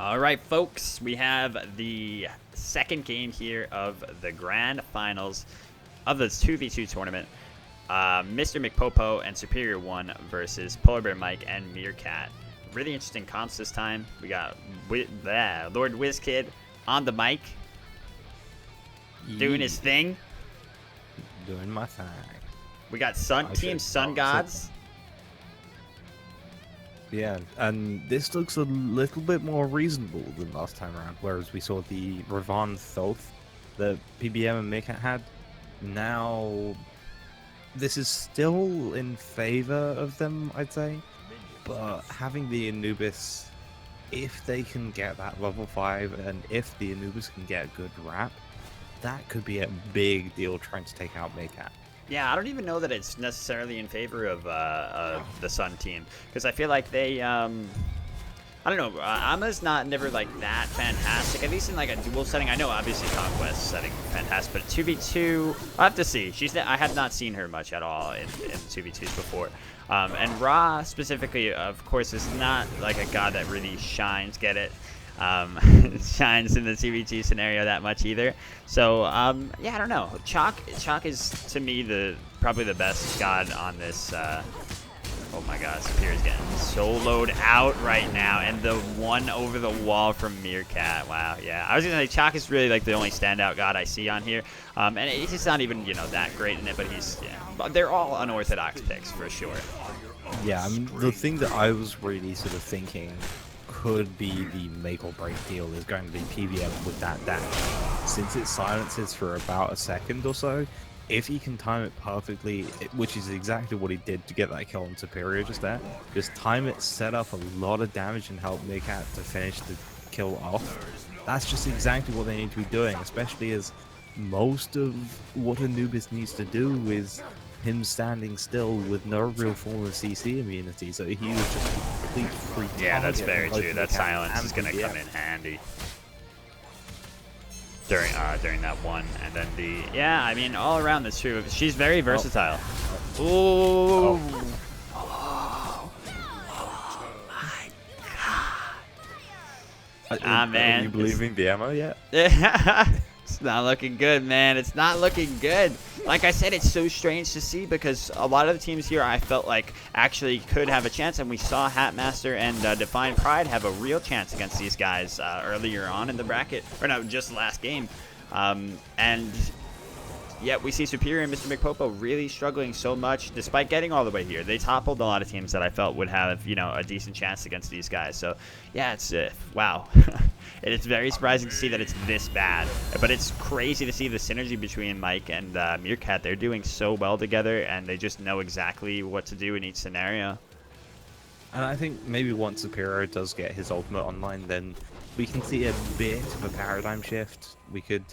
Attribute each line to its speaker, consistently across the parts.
Speaker 1: All right, folks, we have the second game here of the grand finals of the 2v2 tournament. Mr. McPopo and Superior 1 versus Polar Bear Mike and Meerkat. Really interesting comps this time. We got Lord WizKid on the mic, doing his thing.
Speaker 2: Doing my thing.
Speaker 1: We got Team Sun Gods.
Speaker 2: Yeah, and this looks a little bit more reasonable than last time around, whereas we saw the Ravon Thoth that PBM and Meerkat had. Now, this is still in favor of them, I'd say, but having the Anubis, if they can get that level 5, and if the Anubis can get a good wrap, that could be a big deal trying to take out Meerkat.
Speaker 1: Yeah, I don't even know that it's necessarily in favor of the Sun team, because I feel like they, I don't know, Ama's never like that fantastic, at least in like a duel setting. I know obviously Conquest setting fantastic, but 2v2, I'll have to see. I have not seen her much at all in 2v2s before. And Ra specifically, of course, is not like a god that really shines, get it? Shines in the CVT scenario that much either. So yeah, I don't know. Chaac is to me probably the best god on this. Oh my god, Superior's getting soloed out right now, and the one over the wall from Meerkat. Wow, yeah. I was gonna say Chaac is really like the only standout god I see on here, and he's not even that great in it, but they're all unorthodox picks for sure.
Speaker 2: Yeah, I mean, the thing that I was really sort of thinking could be the make or break deal is going to be PVM with that dash. Since it silences for about a second or so, if he can time it perfectly, which is exactly what he did to get that kill on Superior just there, just time it, set up a lot of damage and help Meerkat to finish the kill off. That's just exactly what they need to be doing, especially as most of what Anubis needs to do is him standing still with no real form of CC immunity, so he was just complete free.
Speaker 1: Yeah, that's very true. That silence is going to come in handy during that one, and then I mean, all around that's true. She's very versatile. Oh my god! Man,
Speaker 2: are you believing the ammo yet?
Speaker 1: It's not looking good, man. It's not looking good. Like I said, it's so strange to see because a lot of the teams here I felt like actually could have a chance, and we saw Hatmaster and Defiant Pride have a real chance against these guys earlier on in the bracket, or no, just last game. And yet we see Superior and Mr. McPopo really struggling so much despite getting all the way here. They toppled a lot of teams that I felt would have, a decent chance against these guys. So, yeah, it's wow. It's very surprising to see that it's this bad. But it's crazy to see the synergy between Mike and Meerkat. They're doing so well together, and they just know exactly what to do in each scenario.
Speaker 2: And I think maybe once Superior does get his ultimate online, then we can see a bit of a paradigm shift. We could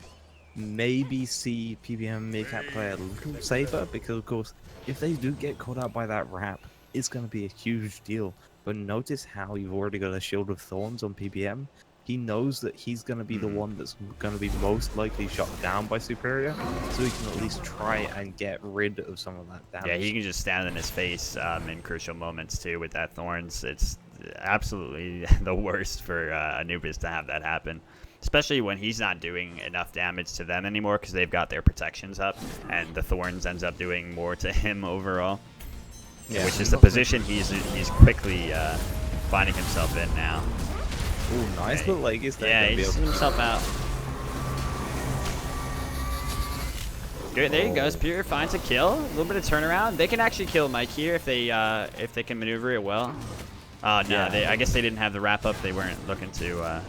Speaker 2: maybe see PBM and Meerkat play a little safer, because of course if they do get caught out by that wrap, it's going to be a huge deal. But notice how you've already got a Shield of Thorns on PBM. He knows that he's going to be the one that's going to be most likely shot down by Superior, so he can at least try and get rid of some of that damage.
Speaker 1: Yeah, he can just stand in his face in crucial moments too with that Thorns. It's absolutely the worst for Anubis to have that happen, especially when he's not doing enough damage to them anymore because they've got their protections up, and the Thorns ends up doing more to him overall. Yeah, which is the position he's quickly finding himself in now.
Speaker 2: Ooh, nice little Aegis there.
Speaker 1: Yeah, he's himself out. Good, there you go. Superior finds a kill. A little bit of turnaround. They can actually kill Mike here if they can maneuver it well. Oh no, I guess they didn't have the wrap up. They weren't looking to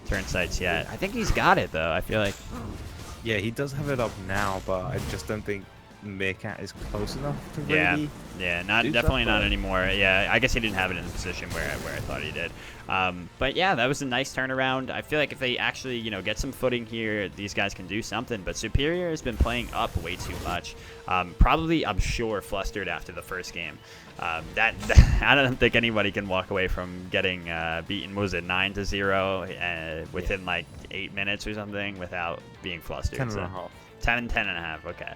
Speaker 1: turn sights yet. I think he's got it though. I feel like.
Speaker 2: Yeah, he does have it up now, but I just don't think Meerkat is close enough to really.
Speaker 1: Yeah, definitely not anymore. Yeah, I guess he didn't have it in the position where I thought he did. But yeah, that was a nice turnaround. I feel like if they actually, get some footing here, these guys can do something. But Superior has been playing up way too much. Probably, I'm sure, flustered after the first game. I don't think anybody can walk away from getting beaten. What was it, 9-0 within like 8 minutes or something without being flustered?
Speaker 2: 10 and a half.
Speaker 1: 10 and 10.5. Okay.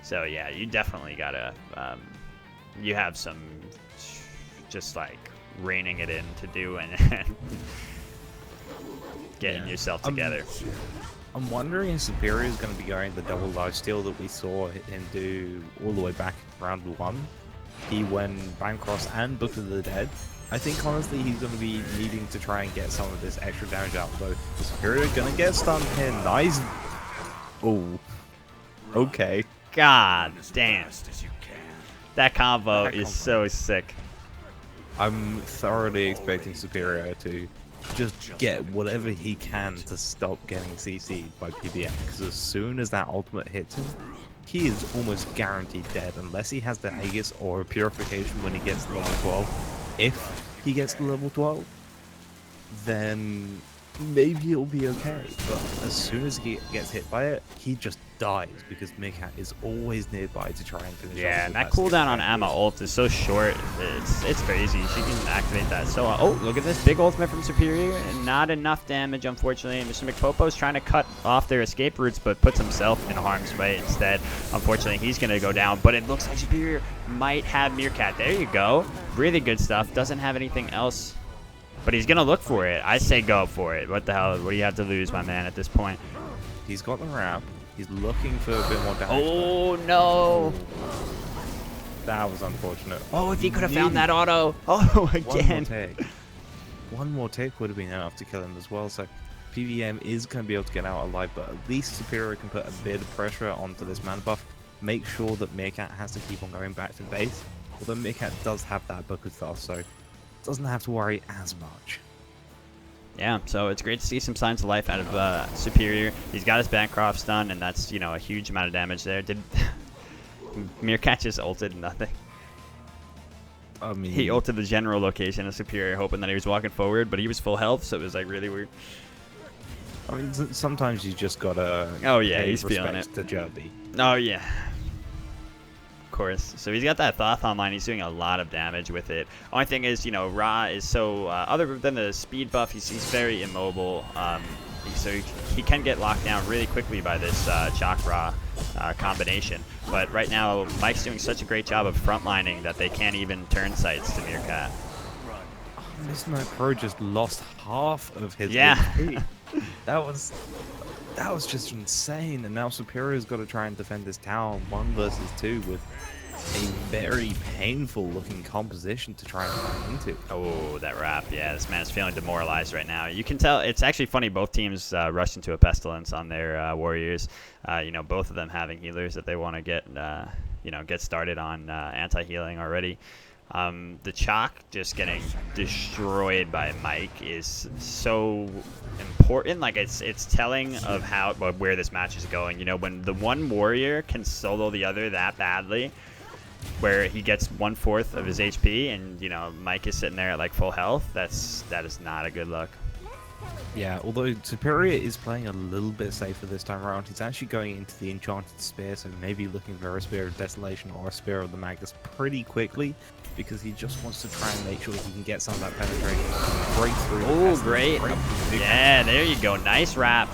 Speaker 1: So yeah, you definitely gotta. You have some just like reining it in to do, and getting yourself together.
Speaker 2: I'm wondering if Superior is going to be going the double lifesteal that we saw him do all the way back in round 1. He went Bancross and Book of the Dead. I think honestly he's going to be needing to try and get some of this extra damage out, though. Superior going to get stunned here. Nice. Oh. Okay.
Speaker 1: God damn. That combo is so sick.
Speaker 2: I'm thoroughly expecting Superior to just get whatever he can to stop getting CC'd by PBM, because as soon as that ultimate hits him, he is almost guaranteed dead unless he has the Aegis or a Purification when he gets to level 12. If he gets to level 12, then maybe it'll be okay, but as soon as he gets hit by it, he just dies because Meerkat is always nearby to try and finish.
Speaker 1: Yeah, and that cooldown on Amma ult is so short. It's crazy. She can activate that. So, oh, look at this big ultimate from Superior, and not enough damage, unfortunately. And Mr. McPopo's trying to cut off their escape routes, but puts himself in harm's way instead. Unfortunately, he's going to go down, but it looks like Superior might have Meerkat. There you go. Really good stuff. Doesn't have anything else, but he's going to look for it. I say go for it. What the hell? What do you have to lose, my man, at this point?
Speaker 2: He's got the ramp. He's looking for a bit more damage.
Speaker 1: Oh, no.
Speaker 2: That was unfortunate.
Speaker 1: Oh, if he could have found that auto. Oh, again.
Speaker 2: One more tick would have been enough to kill him as well. So PVM is going to be able to get out alive, but at least Superior can put a bit of pressure onto this mana buff. Make sure that Meerkat has to keep on going back to base. Although Meerkat does have that Book of Thoth, so doesn't have to worry as much.
Speaker 1: Yeah, so it's great to see some signs of life out of Superior. He's got his Bancroft stun, and that's, you know, a huge amount of damage there. Did Meerkat just ulted nothing?
Speaker 2: I mean,
Speaker 1: he ulted the general location of Superior, hoping that he was walking forward, but he was full health, so it was like really weird.
Speaker 2: I mean, sometimes you just gotta.
Speaker 1: Oh yeah, he's feeling it.
Speaker 2: To Jerby.
Speaker 1: Oh yeah. Course. So he's got that Thoth online. He's doing a lot of damage with it. Only thing is, you know, Ra is so other than the speed buff, he's very immobile. So he can get locked down really quickly by this Chaac Ra combination. But right now, Mike's doing such a great job of frontlining that they can't even turn sights to Meerkat.
Speaker 2: This Night Pro just lost half of his
Speaker 1: HP.
Speaker 2: That was just insane. And now Superior's got to try and defend this tower 1 versus 2 with a very painful looking composition to try and run into.
Speaker 1: Oh, that wrap. Yeah, this man's feeling demoralized right now. You can tell. It's actually funny. Both teams rushed into a Pestilence on their warriors. You know, both of them having healers that they want to get, you know, get started on anti-healing already. The Chaac just getting destroyed by Mike is so important. Like it's telling of where this match is going. You know, when the one warrior can solo the other that badly, where he gets 1/4 of his HP, and you know Mike is sitting there at like full health. That is not a good look.
Speaker 2: Yeah, although Superior is playing a little bit safer this time around. He's actually going into the Enchanted Spear, so maybe looking for a Spear of Desolation or a Spear of the Magus pretty quickly, because he just wants to try and make sure he can get some of that penetration breakthrough.
Speaker 1: Oh, great. Yeah, there you go. Nice wrap.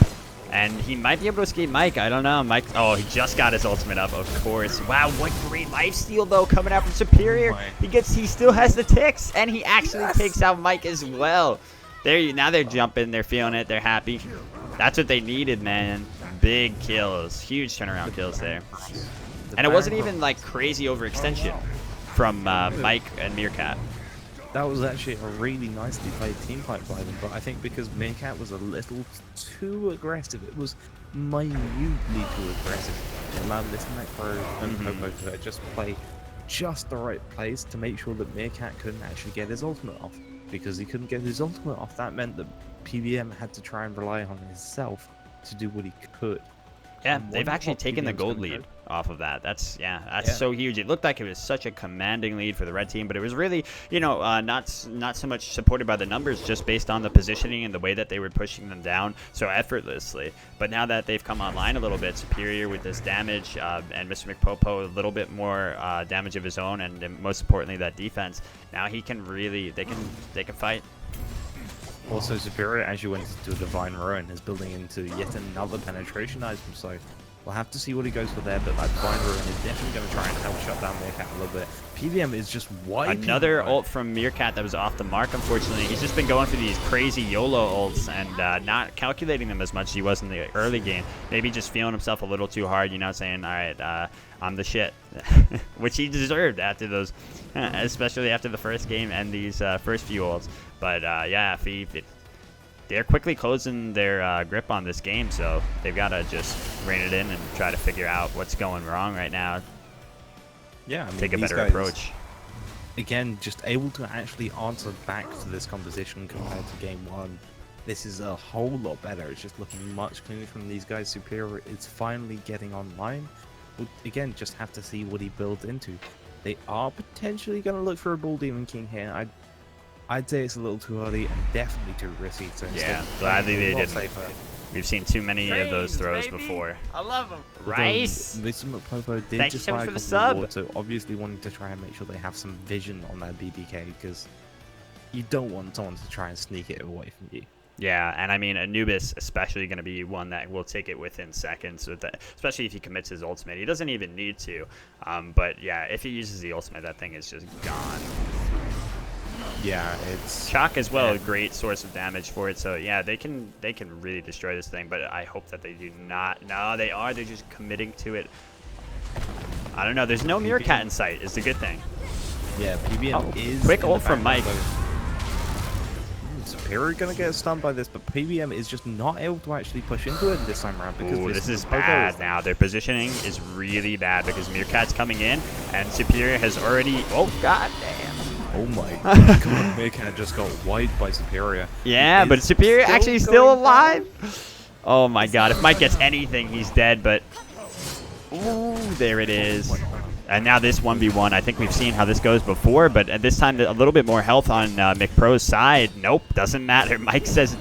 Speaker 1: And he might be able to escape Mike. I don't know. Mike. Oh, he just got his ultimate up, of course. Wow, what great lifesteal, though, coming out from Superior. He still has the ticks, and he actually takes out Mike as well. Now they're jumping. They're feeling it. They're happy. That's what they needed, man. Big kills. Huge turnaround kills there. And it wasn't even, like, crazy overextension from Mike and Meerkat.
Speaker 2: That was actually a really nicely played team fight by them, but I think because Meerkat was a little too aggressive, it was minutely too aggressive. It allowed this Night Pro and Popo to just play just the right place to make sure that Meerkat couldn't actually get his ultimate off. Because he couldn't get his ultimate off, that meant that PVM had to try and rely on himself to do what he could.
Speaker 1: Yeah, they've actually taken the gold lead off of that. That's so huge. It looked like it was such a commanding lead for the red team, but it was really, you know, not so much supported by the numbers, just based on the positioning and the way that they were pushing them down so effortlessly. But now that they've come online a little bit, Superior with this damage, and Mr. McPopo a little bit more damage of his own, and most importantly that defense, now he can really, they can fight.
Speaker 2: Also, Superior actually went into a Divine Ruin, is building into yet another penetration item, so We'll have to see what he goes for there, but that Blind Ruin is definitely going to try and help shut down Meerkat a little bit. PVM is just wiping.
Speaker 1: Another ult from Meerkat that was off the mark, unfortunately. He's just been going for these crazy YOLO ults and not calculating them as much as he was in the early game. Maybe just feeling himself a little too hard, you know, saying, all right, I'm the shit, which he deserved after those, especially after the first game and these first few ults. But yeah, they're quickly closing their grip on this game, so they've got to just rein it in and try to figure out what's going wrong right now.
Speaker 2: Yeah, I mean,
Speaker 1: take a better
Speaker 2: guys,
Speaker 1: approach.
Speaker 2: Again, just able to actually answer back to this composition compared to game 1. This is a whole lot better. It's just looking much cleaner from these guys. Superior is finally getting online. We'll, again, just have to see what he builds into. They are potentially going to look for a Bull Demon King here. I'd say it's a little too early and definitely too risky. So
Speaker 1: yeah, gladly they didn't. We've seen too many of those throws before.
Speaker 3: I love them.
Speaker 1: Rice!
Speaker 2: Mr. McPopo did
Speaker 1: Thank you
Speaker 2: just
Speaker 1: so much
Speaker 2: fire
Speaker 1: for the
Speaker 2: a
Speaker 1: sub.
Speaker 2: reward, so obviously wanting to try and make sure they have some vision on that BBK, because you don't want someone to try and sneak it away from you.
Speaker 1: Yeah, and I mean, Anubis especially going to be one that will take it within seconds, with that, especially if he commits his ultimate. He doesn't even need to. But yeah, if he uses the ultimate, that thing is just gone.
Speaker 2: Yeah, it's
Speaker 1: Chaac as well, a great source of damage for it. So yeah, they can really destroy this thing. But I hope that they do not. No, they are. They're just committing to it. I don't know. There's no Meerkat in sight. Is the good thing.
Speaker 2: Yeah, PBM is
Speaker 1: quick ult from Mike.
Speaker 2: Superior gonna get stunned by this, but PBM is just not able to actually push into it this time around because
Speaker 1: this is bad now. Their positioning is really bad because Meerkat's coming in and Superior has already. Oh god damn.
Speaker 2: Oh my god, Meerkat just got wiped by Superior.
Speaker 1: Yeah, but Superior actually still alive. Oh my god, if Mike gets anything, he's dead, but... Ooh, there it is. And now this 1v1, I think we've seen how this goes before, but at this time, a little bit more health on McPro's side. Nope, doesn't matter. Mike says,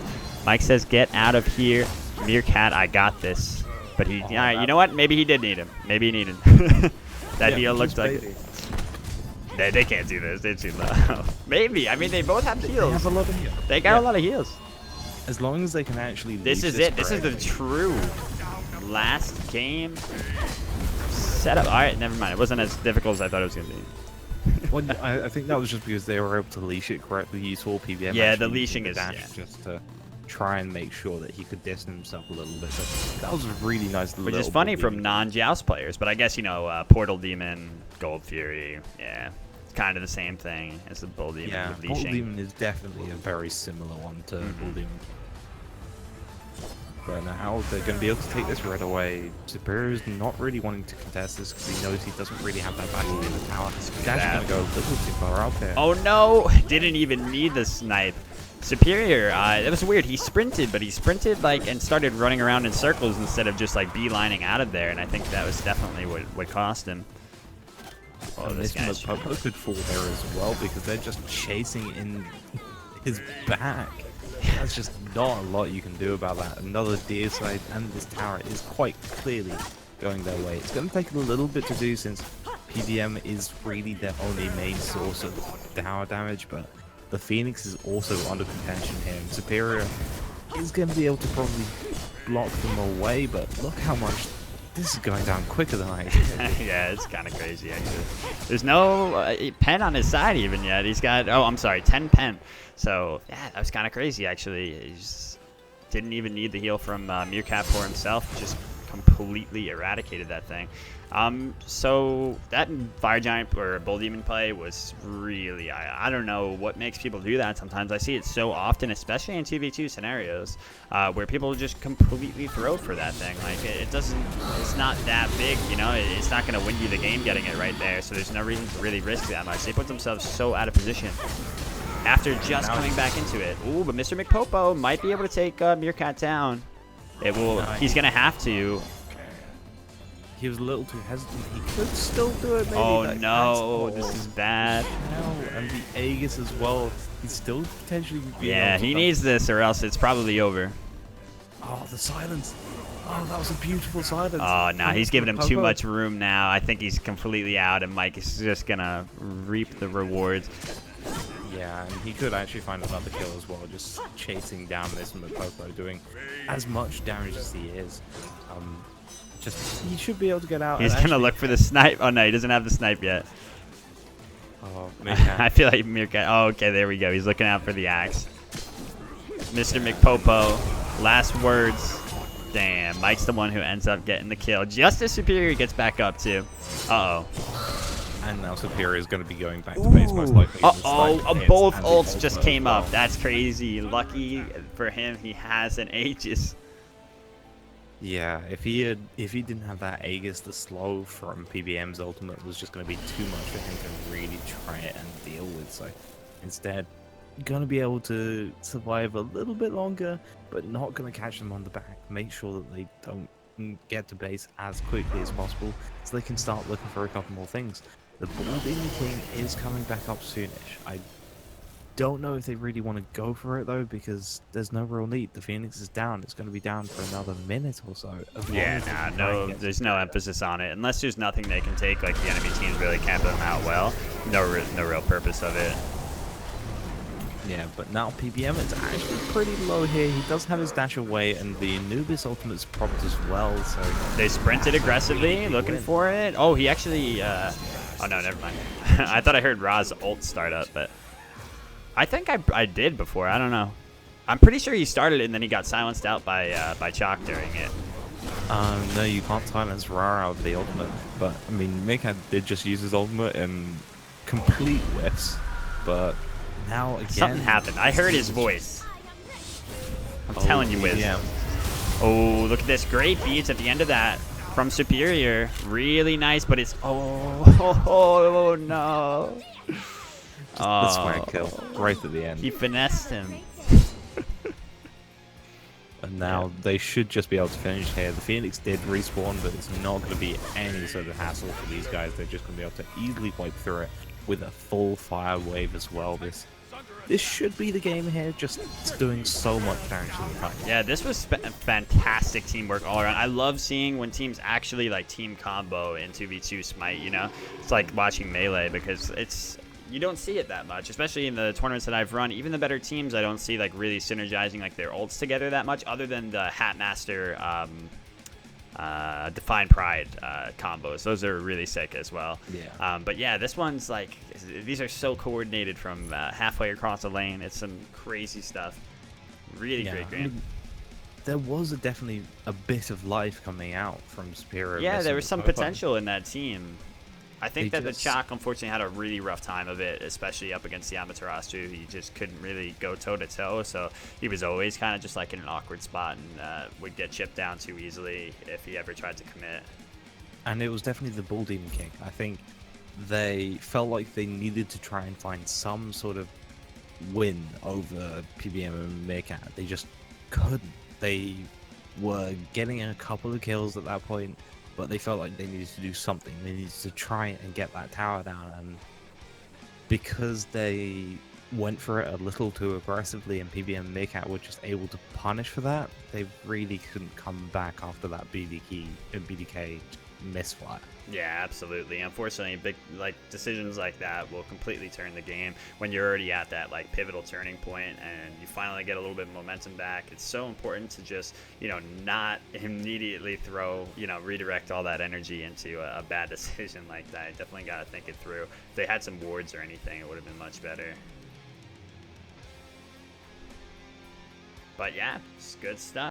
Speaker 1: get out of here. Meerkat, I got this. But he, all right, you know what? Maybe he did need him. Maybe he needed him. That heal looks like... They can't do this. They're too low. Maybe. I mean, they both have heals.
Speaker 2: They have a lot of heals.
Speaker 1: They got a lot of heals.
Speaker 2: As long as they can actually.
Speaker 1: This is it. This is the true last game setup. All right, never mind. It wasn't as difficult as I thought it was going to be.
Speaker 2: Well, I think that was just because they were able to leash it correctly. You saw PBM.
Speaker 1: Yeah, the leashing is
Speaker 2: just to try and make sure that he could distance himself a little bit. So that was a really nice.
Speaker 1: Which is funny from non-Joust players, but I guess Portal Demon, Gold Fury, yeah, it's kind of the same thing as the Bull Demon.
Speaker 2: Yeah,
Speaker 1: with
Speaker 2: Bull
Speaker 1: leashing.
Speaker 2: Demon is definitely a very similar one to Bull Demon. But now they're going to be able to take this right away. Superior is not really wanting to contest this because he knows he doesn't really have that back in the tower. He's actually going to go a little too far out there.
Speaker 1: Oh no! Didn't even need the snipe. Superior, that was weird. He sprinted, but he sprinted like and started running around in circles instead of just like beelining out of there. And I think that was definitely what cost him. Oh,
Speaker 2: and this guy's Popo could fall there as well because they're just chasing in his back. That's just not a lot you can do about that. Another deer side and this tower is quite clearly going their way. It's going to take a little bit to do since PVM is really their only main source of tower damage, but the Phoenix is also under contention here. And Superior is going to be able to probably block them away, but look how much this is going down quicker than I expected.
Speaker 1: Yeah, it's kind of crazy, actually. There's no pen on his side even yet. He's got, 10 pen. So, yeah, that was kind of crazy, actually. He just didn't even need the heal from Meerkat for himself. Just completely eradicated that thing. So that Fire Giant or Bull Demon play was really, I don't know what makes people do that sometimes. I see it so often, especially in 2v2 scenarios, where people just completely throw for that thing. Like, it's not that big, it's not going to win you the game getting it right there, so there's no reason to really risk that much. They put themselves so out of position after just coming back into it. Ooh, but Mr. McPopo might be able to take Meerkat down. He's going to have to.
Speaker 2: He was a little too hesitant. He could still do it, maybe.
Speaker 1: Oh no, this is bad.
Speaker 2: And the Aegis as well. He's still potentially...
Speaker 1: Yeah, he needs this or else it's probably over.
Speaker 2: Oh, the silence. Oh, that was a beautiful silence.
Speaker 1: Oh, no, he's giving him too much room now. I think he's completely out, and Mike is just going to reap the rewards.
Speaker 2: Yeah, and he could actually find another kill as well, just chasing down this McPopo, doing as much damage as he is. Just he should be able to get out.
Speaker 1: He's gonna look for the snipe. Oh no, he doesn't have the snipe yet.
Speaker 2: Oh,
Speaker 1: I feel like Meerkat. Oh, okay, there we go. He's looking out for the axe. Mr. McPopo, last words. Damn, Mike's the one who ends up getting the kill. Just as Superior gets back up too. Uh-oh.
Speaker 2: And now Superior is going to be going back to base most likely.
Speaker 1: Uh-oh, both ults just came up. That's crazy. Lucky for him, he has an Aegis.
Speaker 2: Yeah, if he didn't have that Aegis, the slow from PBM's ultimate was just going to be too much for him to really try it and deal with. So instead, going to be able to survive a little bit longer, but not going to catch them on the back. Make sure that they don't get to base as quickly as possible, so they can start looking for a couple more things. The Ball Demon King is coming back up soonish. I don't know if they really want to go for it though, because there's no real need. The Phoenix is down. It's going to be down for another minute or so.
Speaker 1: Yeah, there's no emphasis on it. Unless there's nothing they can take, like the enemy team's really camping them out well. No real purpose of it.
Speaker 2: Yeah, but now PBM is actually pretty low here. He does have his dash away, and the Anubis ultimate's propped as well, so...
Speaker 1: They sprinted aggressively, looking for it. Oh, he actually... Oh, no, never mind. I thought I heard Ra's ult start up, but... I think I did before. I don't know. I'm pretty sure he started it, and then he got silenced out by Chaac during it.
Speaker 2: No, you can't silence Ra out of the ultimate. But, I mean, Meerkat did just use his ultimate in complete whiffs, but... Now again,
Speaker 1: something happened. I heard his voice. I'm telling you, Wiz. Yeah. Oh, look at this. Great beats at the end of that from Superior. Really nice, but it's... Oh, no.
Speaker 2: The swag kill right at the end.
Speaker 1: He finessed him.
Speaker 2: And now they should just be able to finish here. The Phoenix did respawn, but it's not going to be any sort of hassle for these guys. They're just going to be able to easily wipe through it with a full fire wave as well. This should be the game here, just doing so much damage in the fight.
Speaker 1: Yeah, this was fantastic teamwork all around. I love seeing when teams actually like team combo in 2v2 Smite, you know? It's like watching Melee, because you don't see it that much, especially in the tournaments that I've run. Even the better teams, I don't see like really synergizing like their ults together that much, other than the Hatmaster Define Pride combos. Those are really sick as well.
Speaker 2: Yeah.
Speaker 1: But yeah, this one's like, these are so coordinated from halfway across the lane. It's some crazy stuff. Really great game.
Speaker 2: I mean, there was definitely a bit of life coming out from Superior.
Speaker 1: Yeah, there was some potential in that team. I think that the Chaac unfortunately had a really rough time of it, especially up against the Amaterasu. He just couldn't really go toe-to-toe, so he was always kind of just like in an awkward spot and would get chipped down too easily if he ever tried to commit.
Speaker 2: And it was definitely the Bull Demon King. I think they felt like they needed to try and find some sort of win over PBM and Meerkat. They just couldn't. They were getting a couple of kills at that point, but they felt like they needed to do something. They needed to try and get that tower down, and because they went for it a little too aggressively and PBM and Meerkat were just able to punish for that, they really couldn't come back after that BDK misfire.
Speaker 1: Yeah, absolutely. Unfortunately, big decisions like that will completely turn the game when you're already at that like pivotal turning point and you finally get a little bit of momentum back. It's so important to just, not immediately redirect all that energy into a bad decision like that. You definitely got to think it through. If they had some wards or anything, it would have been much better. But yeah, it's good stuff.